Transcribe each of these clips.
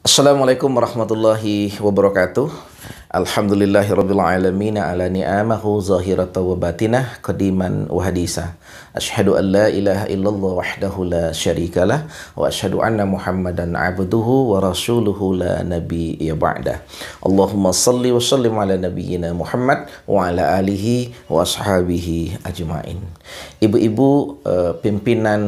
Assalamualaikum warahmatullahi wabarakatuh. Alhamdulillahirabbil alamin ala ni'amahu zahiratan wa batinah qadiman wa hadisa. Asyhadu an la ilaha illallah wahdahu la syarikalah wa asyhadu anna Muhammadan abduhu wa rasuluhu la nabiyya ba'dah. Allahumma salli wa sallim ala nabiyyina Muhammad wa ala alihi wa ashabihi ajmain. Ibu-ibu pimpinan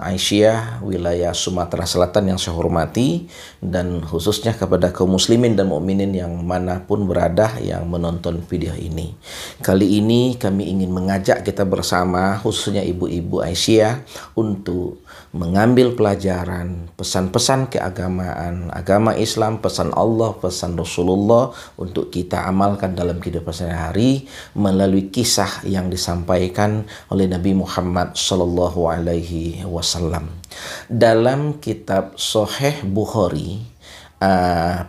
Aisyah wilayah Sumatera Selatan yang saya hormati, dan khususnya kepada kaum muslimin dan mukminin yang manapun berada yang menonton video ini. Kali ini kami ingin mengajak kita bersama, khususnya ibu-ibu Aisyah, untuk mengambil pelajaran pesan-pesan keagamaan, agama Islam, pesan Allah, pesan Rasulullah untuk kita amalkan dalam kehidupan sehari-hari melalui kisah yang disampaikan oleh Nabi Muhammad Sallallahu Alaihi Wasallam. Dalam kitab Sahih Bukhari,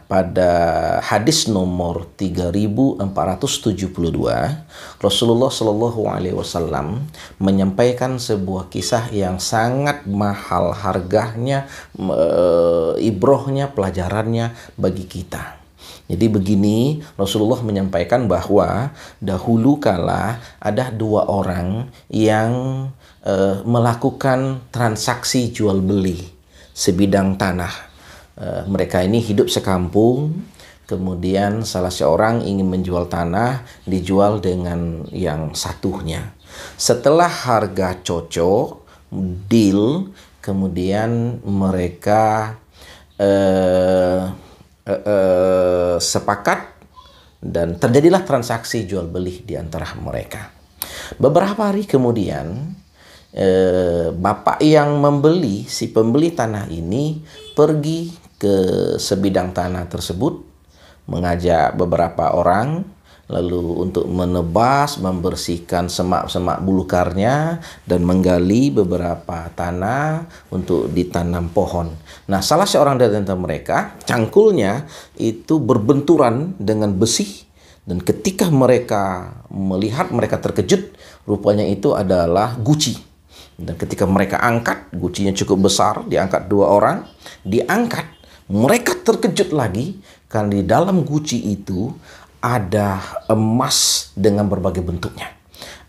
pada hadis nomor 3472, Rasulullah Shallallahu Alaihi Wasallam menyampaikan sebuah kisah yang sangat mahal harganya, ibrohnya, pelajarannya bagi kita. Jadi begini, Rasulullah menyampaikan bahwa dahulu kala ada dua orang yang melakukan transaksi jual beli sebidang tanah. Mereka ini hidup sekampung, kemudian salah seorang ingin menjual tanah, dijual dengan yang satunya. Setelah harga cocok, deal, kemudian mereka sepakat dan terjadilah transaksi jual beli di antara mereka. Beberapa hari kemudian, bapak yang membeli, si pembeli tanah ini pergi ke sebidang tanah tersebut, mengajak beberapa orang lalu untuk menebas, membersihkan semak-semak bulukarnya dan menggali beberapa tanah untuk ditanam pohon. Nah, salah seorang dari antara mereka, cangkulnya itu berbenturan dengan besi, dan ketika mereka melihat, mereka terkejut, rupanya itu adalah guci. Dan ketika mereka angkat, gucinya cukup besar, diangkat dua orang, diangkat, mereka terkejut lagi karena di dalam guci itu ada emas dengan berbagai bentuknya.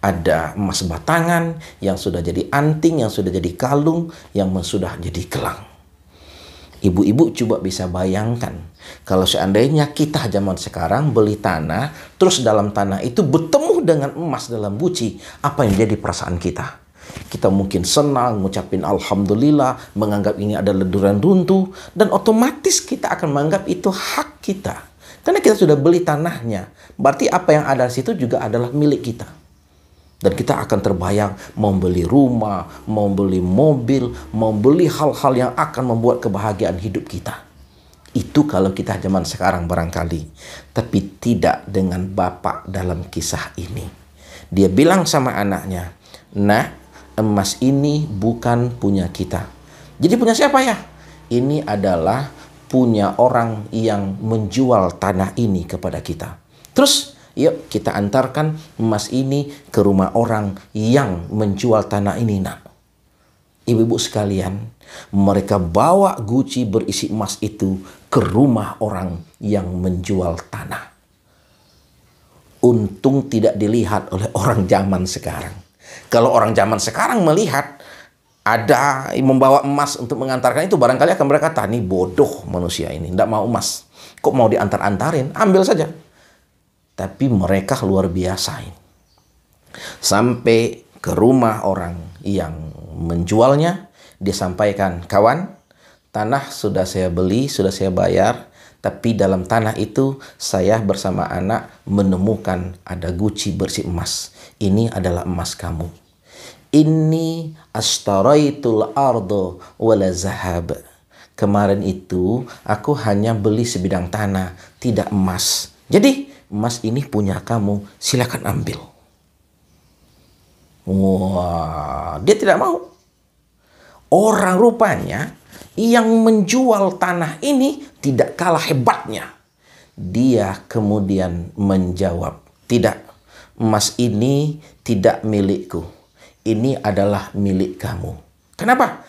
Ada emas batangan yang sudah jadi anting, yang sudah jadi kalung, yang sudah jadi gelang. Ibu-ibu coba bisa bayangkan kalau seandainya kita zaman sekarang beli tanah, terus dalam tanah itu bertemu dengan emas dalam guci, apa yang jadi perasaan kita? Kita mungkin senang, ngucapin alhamdulillah, menganggap ini adalah durian runtuh, dan otomatis kita akan menganggap itu hak kita. Karena kita sudah beli tanahnya, berarti apa yang ada di situ juga adalah milik kita. Dan kita akan terbayang mau beli rumah, mau beli mobil, mau beli hal-hal yang akan membuat kebahagiaan hidup kita. Itu kalau kita zaman sekarang barangkali. Tapi tidak dengan bapak dalam kisah ini. Dia bilang sama anaknya, "Nah, emas ini bukan punya kita." Jadi punya siapa ya? Ini adalah punya orang yang menjual tanah ini kepada kita. Terus yuk kita antarkan emas ini ke rumah orang yang menjual tanah ini, nak. Ibu-ibu sekalian, mereka bawa guci berisi emas itu ke rumah orang yang menjual tanah. Untung tidak dilihat oleh orang zaman sekarang. Kalau orang zaman sekarang melihat ada membawa emas untuk mengantarkan itu, barangkali akan berkata, "Ini bodoh manusia ini, tidak mau emas. Kok mau diantar-antarin? Ambil saja." Tapi mereka luar biasa ini. Sampai ke rumah orang yang menjualnya, dia sampaikan, "Kawan, tanah sudah saya beli, sudah saya bayar, tapi dalam tanah itu saya bersama anak menemukan ada guci bersih emas. Ini adalah emas kamu. Ini astaraitul ardo wala zahab. Kemarin itu aku hanya beli sebidang tanah, tidak emas. Jadi emas ini punya kamu, silakan ambil." Wah, dia tidak mau. Orang rupanya yang menjual tanah ini tidak kalah hebatnya. Dia kemudian menjawab, "Tidak, emas ini tidak milikku. Ini adalah milik kamu." Kenapa?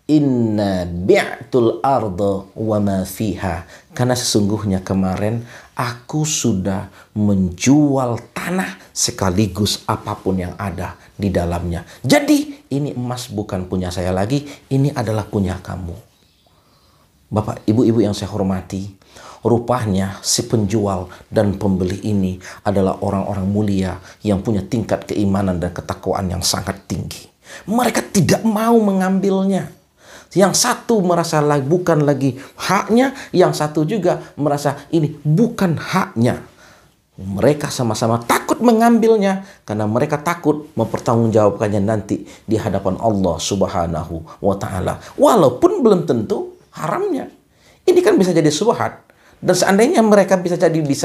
Inna bi'tul arda wa ma fiha. Karena sesungguhnya kemarin aku sudah menjual tanah sekaligus apapun yang ada di dalamnya. Jadi ini emas bukan punya saya lagi, ini adalah punya kamu. Bapak, ibu-ibu yang saya hormati, rupanya si penjual dan pembeli ini adalah orang-orang mulia yang punya tingkat keimanan dan ketakwaan yang sangat tinggi. Mereka tidak mau mengambilnya. Yang satu merasa bukan lagi haknya, yang satu juga merasa ini bukan haknya. Mereka sama-sama takut mengambilnya karena mereka takut mempertanggungjawabkannya nanti di hadapan Allah Subhanahu wa Ta'ala. Walaupun belum tentu haramnya. Ini kan bisa jadi subhat. Dan seandainya mereka bisa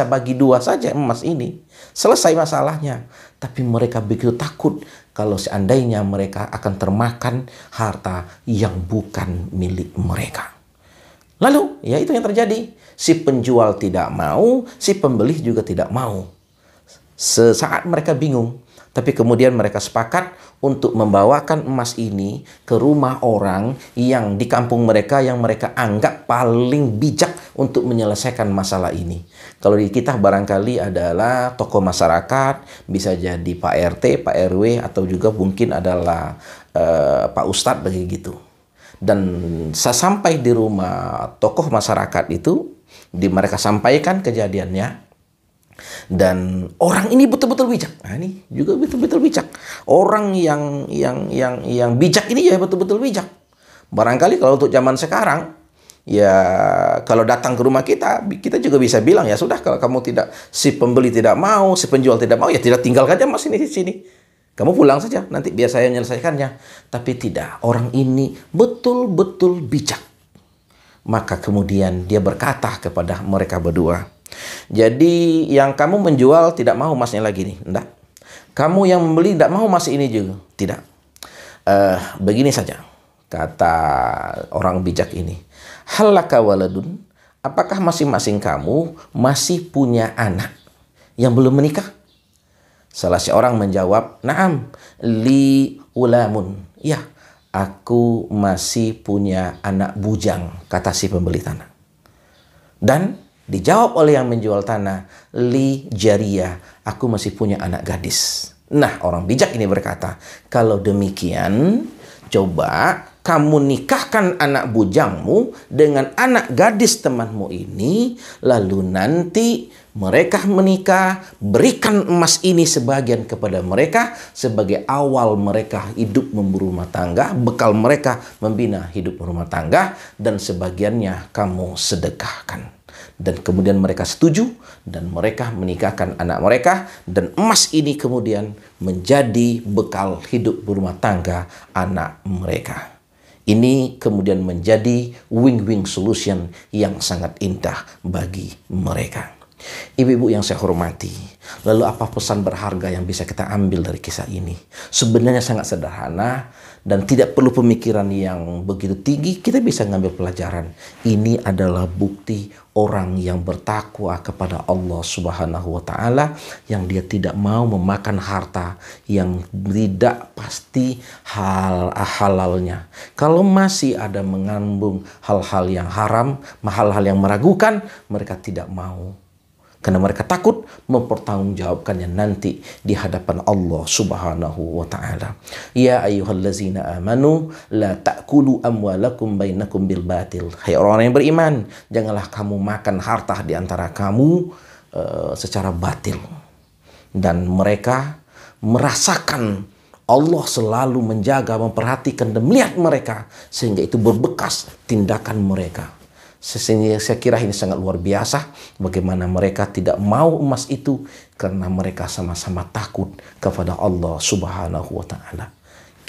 bagi dua saja emas ini, selesai masalahnya. Tapi mereka begitu takut kalau seandainya mereka akan termakan harta yang bukan milik mereka. Lalu, ya itu yang terjadi. Si penjual tidak mau, si pembeli juga tidak mau. Sesaat mereka bingung. Tapi kemudian mereka sepakat untuk membawakan emas ini ke rumah orang yang di kampung mereka yang mereka anggap paling bijak untuk menyelesaikan masalah ini. Kalau di kita barangkali adalah tokoh masyarakat, bisa jadi Pak RT, Pak RW, atau juga mungkin adalah Pak Ustadz begitu. Dan sampai di rumah tokoh masyarakat itu, mereka sampaikan kejadiannya. Dan orang ini betul-betul bijak. Nah, ini juga betul-betul bijak. Orang yang bijak ini ya betul-betul bijak. Barangkali kalau untuk zaman sekarang, ya kalau datang ke rumah kita juga bisa bilang, ya sudah, kalau kamu tidak, si pembeli tidak mau, si penjual tidak mau, ya tidak, tinggalkan aja mas ini di sini. Kamu pulang saja, nanti biar saya menyelesaikannya. Tapi tidak, orang ini betul-betul bijak. Maka kemudian dia berkata kepada mereka berdua, jadi yang kamu menjual tidak mau emasnya lagi nih, enggak. Kamu yang membeli tidak mau emas ini juga, tidak. Begini saja, kata orang bijak ini. Halaka waladun, apakah masing-masing kamu masih punya anak yang belum menikah? Salah seorang menjawab, naam, li ulamun. Ya, aku masih punya anak bujang, kata si pembeli tanah. Dan dijawab oleh yang menjual tanah, li jariyah, aku masih punya anak gadis. Nah, orang bijak ini berkata, kalau demikian, coba kamu nikahkan anak bujangmu dengan anak gadis temanmu ini, lalu nanti mereka menikah, berikan emas ini sebagian kepada mereka sebagai awal mereka hidup berumah tangga, bekal mereka membina hidup berumah tangga, dan sebagiannya kamu sedekahkan. Dan kemudian mereka setuju dan mereka menikahkan anak mereka, dan emas ini kemudian menjadi bekal hidup berumah tangga anak mereka. Ini kemudian menjadi win-win solution yang sangat indah bagi mereka. Ibu-ibu yang saya hormati, lalu apa pesan berharga yang bisa kita ambil dari kisah ini? Sebenarnya sangat sederhana dan tidak perlu pemikiran yang begitu tinggi. Kita bisa ngambil pelajaran. Ini adalah bukti orang yang bertakwa kepada Allah Subhanahu wa Ta'ala, yang dia tidak mau memakan harta yang tidak pasti halalnya. Kalau masih ada mengandung hal-hal yang haram, hal-hal yang meragukan, mereka tidak mau. Karena mereka takut mempertanggungjawabkannya nanti di hadapan Allah Subhanahu wa Ta'ala. Ya ayyuhallazina amanu la ta'kulu amwalakum bainakum bil batil. Hai orang yang beriman, janganlah kamu makan harta di antara kamu secara batil. Dan mereka merasakan Allah selalu menjaga, memperhatikan dan melihat mereka, sehingga itu berbekas tindakan mereka. Sesungguhnya saya kira ini sangat luar biasa bagaimana mereka tidak mau emas itu karena mereka sama-sama takut kepada Allah Subhanahu wa Ta'ala.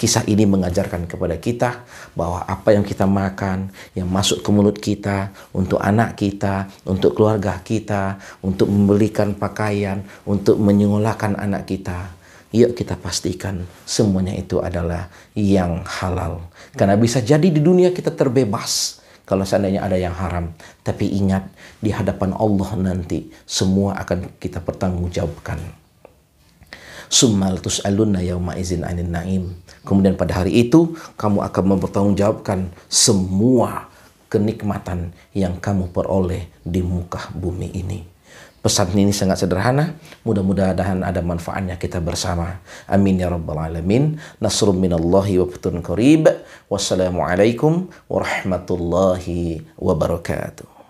Kisah ini mengajarkan kepada kita bahwa apa yang kita makan, yang masuk ke mulut kita, untuk anak kita, untuk keluarga kita, untuk membelikan pakaian, untuk menyekolahkan anak kita, yuk kita pastikan semuanya itu adalah yang halal. Karena bisa jadi di dunia kita terbebas kalau seandainya ada yang haram. Tapi ingat, di hadapan Allah nanti semua akan kita pertanggungjawabkan. Summa tus'alunna yauma izin 'anil na'im. Kemudian pada hari itu kamu akan mempertanggungjawabkan semua kenikmatan yang kamu peroleh di muka bumi ini. Pesan ini sangat sederhana, mudah-mudahan ada manfaatnya kita bersama. Amin ya rabbal alamin. Nasrun minallahi wa fathun qarib. Wassalamualaikum warahmatullahi wabarakatuh.